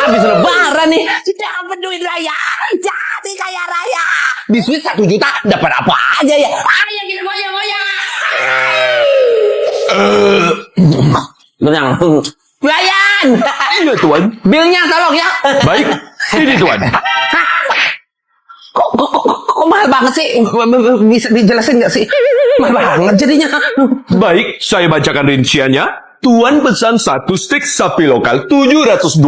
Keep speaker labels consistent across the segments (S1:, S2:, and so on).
S1: Habis lebaran nih, dapat duit raya, jadi kaya raya. Di Swiss 1 juta dapat apa aja ya? Ayo kita goyang-goyang. Goyang. Pelayan.
S2: Iya tuan.
S1: Bilnya tolong ya.
S2: Baik, ini tuan.
S1: Kok mahal banget sih? Bisa dijelasin nggak sih? Mahal banget jadinya.
S2: Baik, saya bacakan rinciannya. Tuan pesan 1 stik sapi lokal 720.000,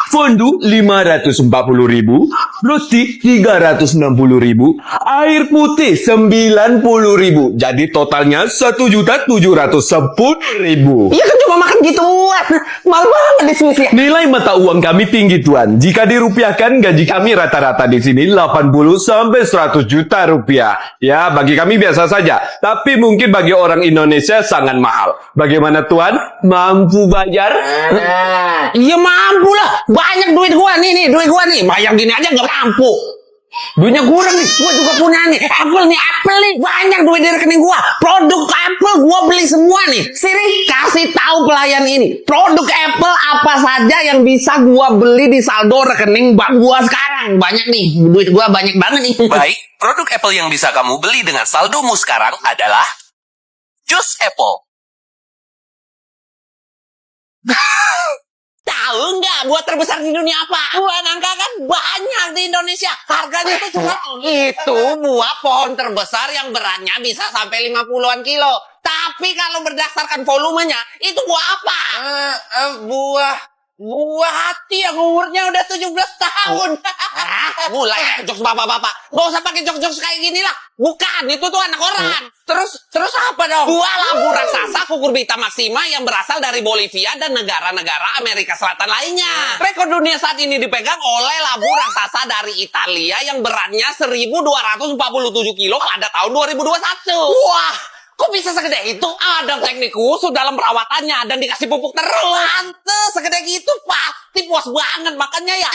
S2: fondue 540.000, roti 360.000, air putih 90.000. Jadi totalnya 1.710.000.
S1: Iya kan cuma makan gituan. Mahal banget di Swiss ya.
S2: Nilai mata uang kami tinggi tuan. Jika dirupiahkan gaji kami rata-rata di sini 80 sampai 100 juta rupiah. Ya, bagi kami biasa saja. Tapi mungkin bagi orang Indonesia sangat mahal. Bagaimana tuan? Mampu bayar?
S1: Iya mampu lah. Banyak duit gua nih, duit gua nih. Bayar gini aja nggak mampu. Duitnya kurang nih. Gua juga punya nih. Apple nih. Banyak duit di rekening gua. Produk Apple gua beli semua nih. Sini kasih tahu pelayan ini. Produk Apple apa saja yang bisa gua beli di saldo rekening bank gua sekarang. Banyak nih. Duit gua banyak banget nih.
S3: Baik, produk Apple yang bisa kamu beli dengan saldomu sekarang adalah jus Apple.
S1: Tahu nggak buah terbesar di dunia apa? Buah nangka kan banyak di Indonesia. Harganya itu cuma itu buah pohon terbesar yang beratnya bisa sampai 50-an kilo. Tapi kalau berdasarkan volumenya, itu buah apa? Buah hati yang umurnya udah 17 tahun. Mulai jokes bapak-bapak. Gak usah pakai jokes kayak gini lah. Bukan, itu tuh anak orang. Terus apa dong? Buah labu raksasa cucurbita maxima yang berasal dari Bolivia dan negara-negara Amerika Selatan lainnya. Rekor dunia saat ini dipegang oleh labu raksasa dari Italia yang beratnya 1.247 kilo pada tahun 2021. Wah! Kok bisa segede itu? Ada teknik khusus dalam perawatannya dan dikasih pupuk terus. Pantes segede gitu pasti puas banget makannya ya.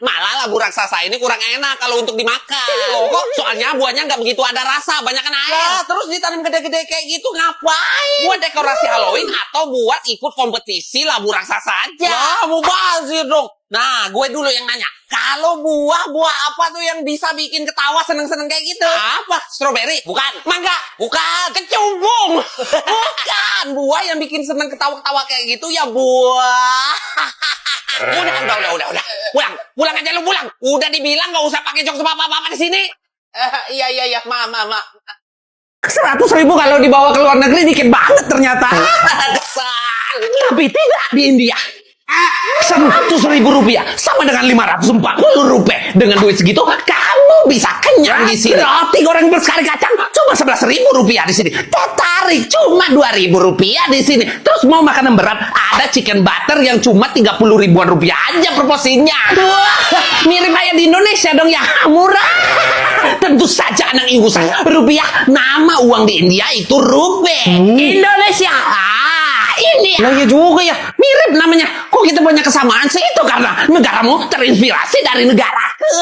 S1: Malah labu raksasa ini kurang enak kalau untuk dimakan. Loh kok? Soalnya buahnya nggak begitu ada rasa, banyak kan air. Terus ditanam gede-gede kayak gitu ngapain? Buat dekorasi Halloween atau buat ikut kompetisi labu raksasa aja. Wah, mubazir dong. Nah, gue dulu yang nanya. Kalau buah apa tuh yang bisa bikin ketawa seneng-seneng kayak gitu? Apa? Strawberry? Bukan. Mangga? Bukan. Kecubung? Bukan. Buah yang bikin seneng ketawa-ketawa kayak gitu ya buah. Udah. Pulang aja lu pulang. Udah dibilang gak usah pakai jokes bapak-bapak di sini. Iya. Ma. 100.000 kalau dibawa ke luar negeri dikit banget ternyata. Kesal. Tapi tidak di India. 100.000 rupiah sama dengan 540 rupiah. Dengan duit segitu kamu bisa kenyang di sini. Roti goreng bersekali kacang cuma 11.000 rupiah di sini. Tertarik cuma 2.000 rupiah di sini. Terus mau makanan berat ada chicken butter yang cuma 30 ribuan rupiah aja proporsinya. Wah, mirip kayak di Indonesia dong ya, murah. Tentu saja anak ibu saya. Rupiah, nama uang di India itu rupiah. Indonesia. Ini lah ya juga ya, mirip namanya. Kok kita banyak kesamaan sih? Itu karena negaramu terinspirasi dari negaraku.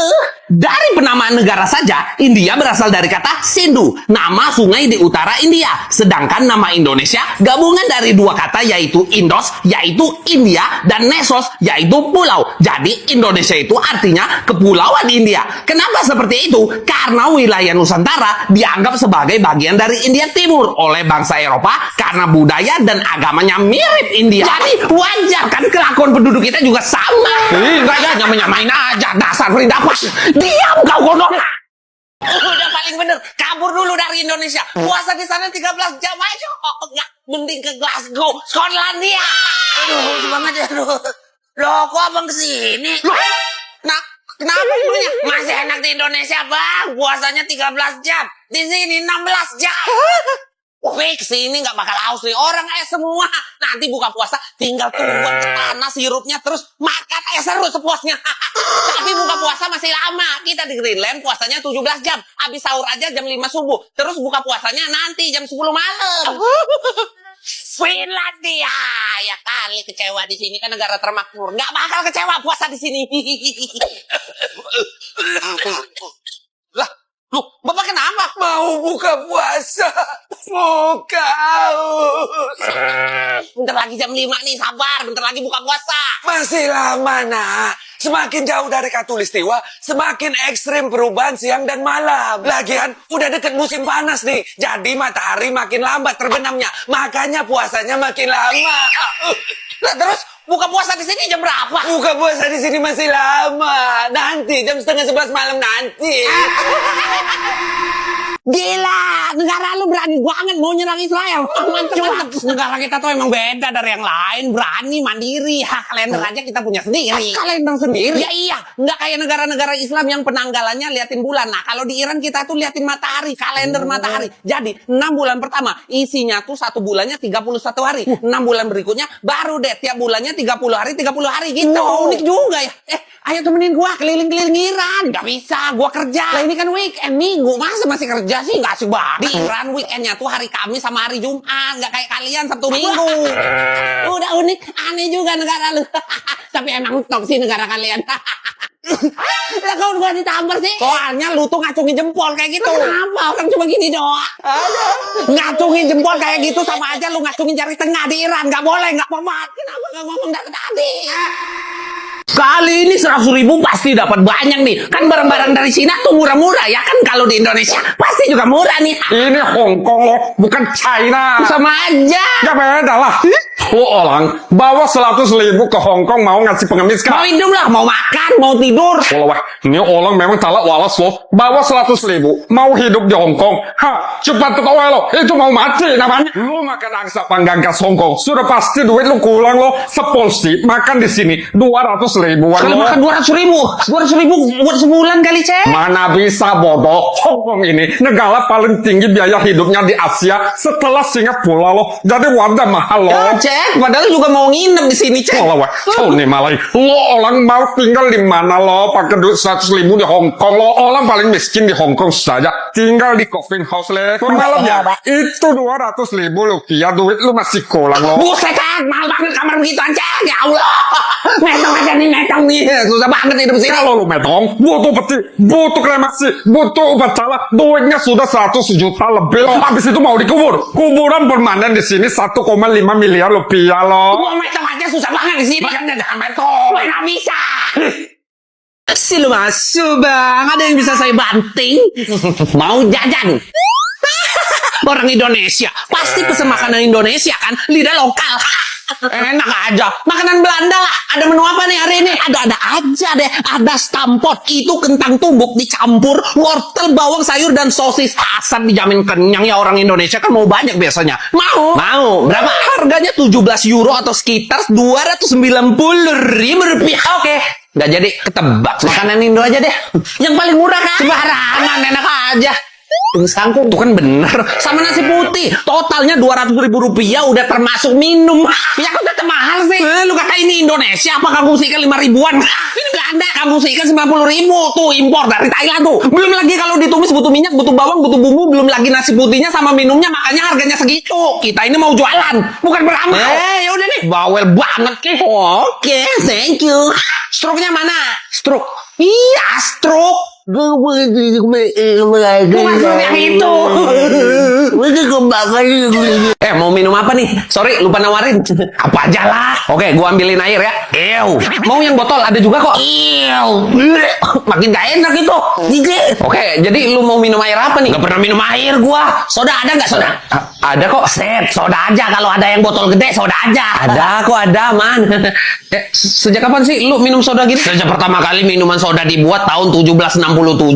S1: Dari penamaan negara saja, India berasal dari kata Sindhu, nama sungai di utara India. Sedangkan nama Indonesia gabungan dari dua kata yaitu Indos, yaitu India, dan Nesos, yaitu pulau. Jadi Indonesia itu artinya kepulauan India. Kenapa seperti itu? Karena wilayah Nusantara dianggap sebagai bagian dari India Timur oleh bangsa Eropa karena budaya dan agamanya mirip India. Jadi wajar kan kelakuan penduduk kita juga sama. Enggak ya, nyamain aja dasar Fridapas. Diam kau kono. Udah paling bener, kabur dulu dari Indonesia. Puasa di sana 13 jam aja. Oh, enggak, mending ke Glasgow, Skotlandia. Aduh, semangat ya. Loh, kok abang kesini? Nah, kenapa dulunya? Masih enak di Indonesia, bang. Puasanya 13 jam. Di sini 16 jam. Fix ini nggak bakal haus nih orang semua. Nanti buka puasa tinggal tuang ke tanah sirupnya terus makan seru sepuasnya. Tapi buka puasa masih lama. Kita di Greenland puasanya 17 jam. Habis sahur aja jam 5 subuh. Terus buka puasanya nanti jam 10 malam. Finlandia ya kali kecewa di sini kan negara termakmur. Nggak bakal kecewa puasa di sini. Lah, loh, Bapak kenapa?
S4: mau buka puasa. Buka haus.
S1: Bentar lagi jam 5 nih, sabar. Bentar lagi buka puasa.
S4: Masih lama, nak. Semakin jauh dari Katulistiwa, semakin ekstrim perubahan siang dan malam. Lagian, udah deket musim panas nih. Jadi matahari makin lambat terbenamnya. Makanya puasanya makin lama.
S1: Nah, terus buka puasa di sini jam berapa?
S4: Buka puasa di sini masih lama. Nanti jam 10:30 malam nanti.
S1: Gila, negara lu berani banget mau nyerang Israel. Mantep. Negara kita tuh emang beda dari yang lain. Berani, mandiri. Kalender aja kita punya sendiri. Kalender sendiri? Ya iya. Nggak kayak negara-negara Islam yang penanggalannya liatin bulan. Nah, kalau di Iran kita tuh liatin matahari. Kalender matahari. Jadi, 6 bulan pertama isinya tuh 1 bulannya 31 hari. 6 bulan berikutnya baru deh tiap bulannya 30 hari, 30 hari gitu. Unik juga ya. Ayo temenin gua keliling-keliling Iran. Gak bisa, gua kerja. Lah ini kan weekend, minggu. Masa masih kerja sih? Gak sih, Bang. Di Iran weekendnya tuh hari Kamis sama hari Jumat. Gak kayak kalian Sabtu Minggu. Udah unik, aneh juga negara lu. Tapi emang top sih negara kalian. Lah kau gua ditampar sih? Soalnya lu tuh ngacungin jempol kayak gitu. Kenapa? Orang cuma gini doang. Ngacungin jempol kayak gitu sama aja lu ngacungin jari tengah di Iran. Gak boleh, gak apa-apa. Kenapa gak ngomong dari tadi? Kali ini 100.000 pasti dapat banyak nih. Kan barang-barang dari Cina tuh murah-murah ya kan. Kalau di Indonesia pasti juga murah nih.
S5: Ini Hong Kong loh, bukan China.
S1: Sama aja.
S5: Ya beda lah. Lu orang bawa 100.000 ke Hong Kong mau ngasih pengemis
S1: Mau
S5: kan?
S1: hidup lah, mau makan, mau tidur.
S5: Walau wah, ini orang memang talak walas loh. Bawa 100.000 mau hidup di Hong Kong. Cepat ketawa lo. Itu mau mati namanya. Lu makan angsa panggang ke Hong Kong. Sudah pasti duit lu kurang lo. Sepolsi makan di sini 200.000-an
S1: Kalau
S5: lo.
S1: makan 200.000 buat sebulan kali, Cek.
S5: Mana bisa bodoh. Hong Kong ini negara paling tinggi biaya hidupnya di Asia setelah Singapura loh. Jadi wadah mahal loh.
S1: Ya, Cek. Padahal juga mau nginep di sini, Cek.
S5: Walau wah, nih malai. Lo orang mau tinggal di mana lo? Pakai duit 100.000 di Hong Kong. Lo orang paling miskin di Hong Kong saja. Tinggal di coffin house le. Malam ya, itu 200.000 rupiah. Duit lu masih kurang lo.
S1: Buset, Cek. Mahal banget kamar begitu, Cek. Ya Allah. Metong aja nih, metong nih. Susah banget hidup sini.
S5: Kalau lu metong, butuh peti, butuh kremasi, butuh upacara, duitnya sudah 100 juta lebih loh. Habis itu mau dikubur. Kuburan permanen di sini 1,5 miliar rupiah loh.
S1: Gua metong aja susah banget di sini.
S5: Makanya jangan metong.
S1: Nggak bisa. Silo masuk, Bang. Ada yang bisa saya banting? Mau jajan? Orang Indonesia pasti pesen makanan Indonesia kan, lidah lokal. Enak aja. Makanan Belanda lah. Ada menu apa nih hari ini? Ada aja deh. Ada stampot. Itu kentang tumbuk dicampur wortel, bawang, sayur, dan sosis. Asam dijamin kenyang ya orang Indonesia kan mau banyak biasanya. Mau? Mau. Berapa? Harganya 17 euro atau sekitar 290.000 rupiah. Oke. Nggak jadi ketebak. Makanan Indo aja deh. Yang paling murah kan? Sembarangan, enak aja. Tumis kangkung tuh kan bener. Sama nasi putih. Totalnya 200.000 rupiah udah termasuk minum. Ya kok tetep mahal sih? Lu kakak ini Indonesia apa kangkung ikan 5 ribuan? Ini gak ada. Kangkung ikan 90.000 tuh impor dari Thailand tuh. Belum lagi kalau ditumis butuh minyak, butuh bawang, butuh bumbu. Belum lagi nasi putihnya sama minumnya. Makanya harganya segitu. Kita ini mau jualan, bukan beramal. Yaudah nih. Bawel banget nih. Oke, thank you. Stroke-nya mana? Stroke. Iya, stroke. Bukan yang itu. Mau minum apa nih? Sorry, lupa nawarin. Apa aja lah. Oke, gua ambilin air ya. Mau yang botol ada juga kok. Makin gak enak itu. Oke, jadi lu mau minum air apa nih? Gak pernah minum air gua. Soda ada nggak soda? Ada kok. Set, soda aja. Kalau ada yang botol gede, soda aja. Ada kok, ada man. Sejak kapan sih lu minum soda gini? Sejak pertama kali minuman soda dibuat tahun 1767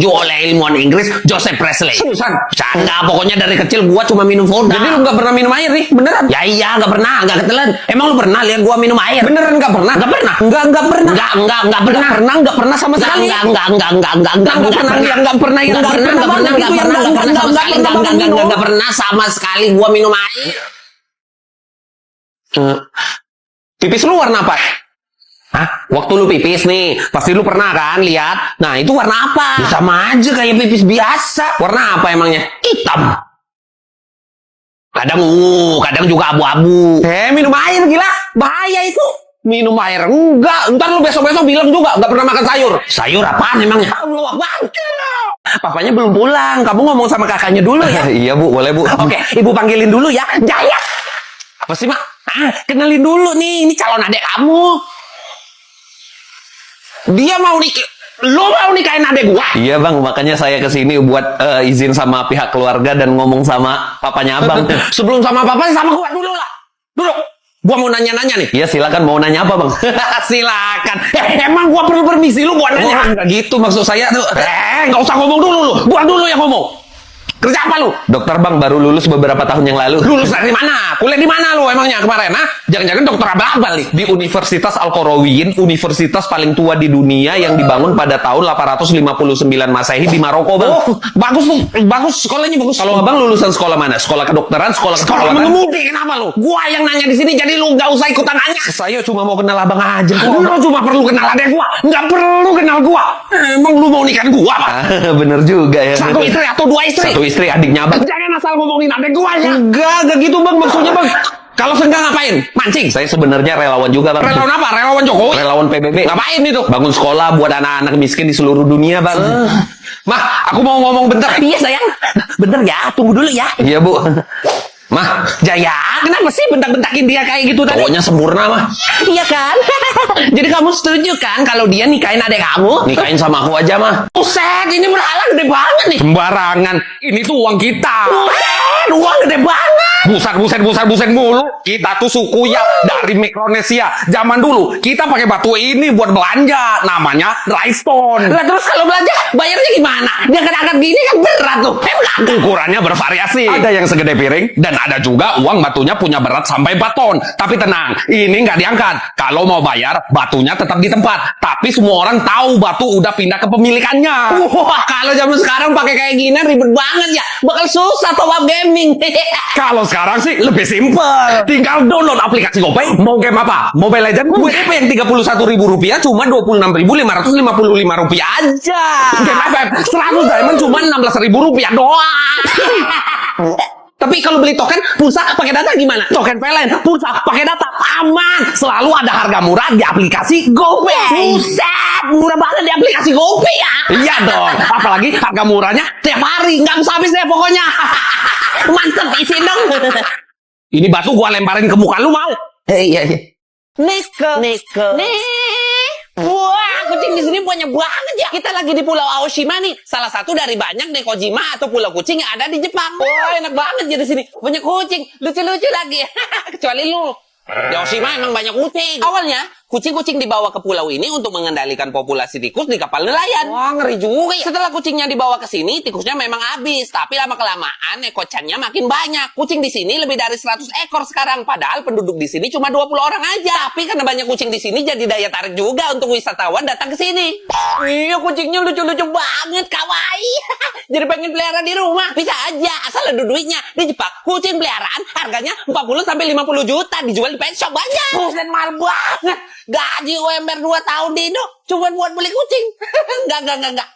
S1: oleh ilmuwan Inggris Joseph Presley. Seriusan? Canda, pokoknya dari kecil gua cuma minum soda. Jadi lu gak pernah minum air nih? Beneran? Ya iya, gak pernah, gak ketelan. Emang lu pernah lihat gua minum air? Beneran gak pernah? Gak pernah? Enggak pernah. Enggak pernah. Enggak pernah sama sekali. Enggak pernah sama sekali gua minum air. Pipis lu warna apa? Hah? Waktu lu pipis nih, pasti lu pernah kan lihat? Nah, itu warna apa? Ya, sama aja kayak pipis biasa. Warna apa emangnya? Hitam. Kadang ungu, kadang juga abu-abu. Minum air gila. Bahaya itu. Minum air. Enggak. Ntar lu besok-besok bilang juga nggak pernah makan sayur. Sayur apaan emangnya? Allah, bangke. Papanya belum pulang. Kamu ngomong sama kakaknya dulu ya.
S2: Iya Bu, boleh Bu.
S1: Oke, ibu panggilin dulu ya. Jaya. Apa sih, Mak? Kenalin dulu nih. Ini calon adik kamu. Dia mau nikah. Lo mau nikahin adik gua?
S2: Iya Bang, makanya saya kesini buat izin sama pihak keluarga dan ngomong sama papanya Abang.
S1: Sebelum sama papa, sama gua dulu lah. Duduk. Gua mau nanya-nanya nih.
S2: Iya silakan, mau nanya apa Bang?
S1: Silakan. Emang gua perlu permisi lu buat nanya?
S2: Enggak gitu maksud saya tuh.
S1: Nggak usah ngomong dulu lu. Gua dulu yang ngomong. Kerja apa lu?
S2: Dokter Bang, baru lulus beberapa tahun yang lalu.
S1: Lulus dari mana? Kuliah di mana lu emangnya kemarin? Jangan-jangan dokter abal-abal nih.
S2: Di Universitas Al-Qarawiyyin, universitas paling tua di dunia yang dibangun pada tahun 859 Masehi di Maroko, Bang.
S1: Oh, bagus tuh. Bagus, sekolahnya bagus.
S2: Kalau Abang lulusan sekolah mana? Sekolah kedokteran, sekolah
S1: Sekolah
S2: keperawatan?
S1: mengemudi, kenapa lu? Gua yang nanya di sini, jadi lu nggak usah ikutan nanya.
S2: Saya cuma mau kenal Abang aja kok.
S1: Lu cuma perlu kenal adek gua, nggak perlu kenal gua. Emang lu mau nikahin gua, Pak?
S2: Bener juga ya.
S1: Satu istri atau dua istri?
S2: Satu istri, adiknya Abang.
S1: Jangan asal ngomongin adek gua ya.
S2: Enggak gitu Bang, maksudnya Bang.
S1: Kalau senggang ngapain? Mancing.
S2: Saya sebenarnya relawan juga Bang.
S1: Relawan apa? Relawan Jokowi?
S2: Relawan PBB.
S1: Ngapain itu?
S2: Bangun sekolah buat anak-anak miskin di seluruh dunia Bang.
S1: Mah, aku mau ngomong bentar. Iya, sayang. Bentar ya, tunggu dulu ya.
S2: Iya Bu.
S1: Mah, Jaya, kenapa sih bentak-bentakin dia kayak gitu tadi?
S2: Cowoknya sempurna mah.
S1: Iya kan? Jadi kamu setuju kan kalau dia nikahin adek kamu?
S2: Nikahin sama aku aja mah.
S1: Buset, ini berhala gede banget nih.
S5: Sembarangan. Ini tuh uang kita.
S1: Buset, uang gede banget.
S5: Buset mulu. Kita tuh suku ya dari Mikronesia. Zaman dulu kita pakai batu ini buat belanja. Namanya rhinestone.
S1: Lah terus kalau belanja bayarnya gimana? Dia angkat gini kan berat tuh.
S5: Ukurannya bervariasi. Ada yang segede piring dan ada juga uang batunya punya berat sampai baton. Tapi tenang, ini nggak diangkat. Kalau mau bayar, batunya tetap di tempat. Tapi semua orang tahu batu udah pindah ke pemilikannya.
S1: Wah, kalau zaman sekarang pakai kayak gini ribet banget ya. Bakal susah top up gaming.
S5: Kalau sekarang sih lebih simpel. Tinggal download aplikasi GoPay. Mau game apa? Mobile Legends? WP yang Rp31.000 cuma Rp26.555 aja. Game FF 100 diamond cuma Rp16.000 doang.
S1: Tapi kalau beli token pulsa pakai data gimana? Token PLN pulsa pakai data aman. Selalu ada harga murah di aplikasi GoPay. Buset, murah banget di aplikasi GoPay ya.
S5: Iya dong. Apalagi harga murahnya
S1: Tiap hari nggak bisa habis deh pokoknya. Mantep isi dong.
S5: ini batu gua lemparin ke muka lu mau?
S1: Iya. Niko. Wah, kucing di sini banyak banget ya. Kita lagi di Pulau Aoshima nih. Salah satu dari banyak Nekojima atau pulau kucing yang ada di Jepang. Wah, enak banget ya di sini. Banyak kucing, lucu-lucu lagi. Kecuali lu. Di Aoshima emang banyak kucing. Awalnya, kucing-kucing dibawa ke pulau ini untuk mengendalikan populasi tikus di kapal nelayan. Wah, ngeri juga ya. Setelah kucingnya dibawa ke sini, tikusnya memang habis. Tapi lama-kelamaan, ekocannya makin banyak. Kucing di sini lebih dari 100 ekor sekarang. Padahal penduduk di sini cuma 20 orang aja. Tapi karena banyak kucing di sini, jadi daya tarik juga untuk wisatawan datang ke sini. Iya, kucingnya lucu-lucu banget, kawaii. Jadi pengen pelihara di rumah. Bisa aja, asal ada duitnya. Di Jepang, kucing peliharaan harganya 40-50 juta. Dijual di pet shop banyak. Dan mahal banget. Gaji UMR 2 tahun di Indo cuma buat beli kucing. Enggak.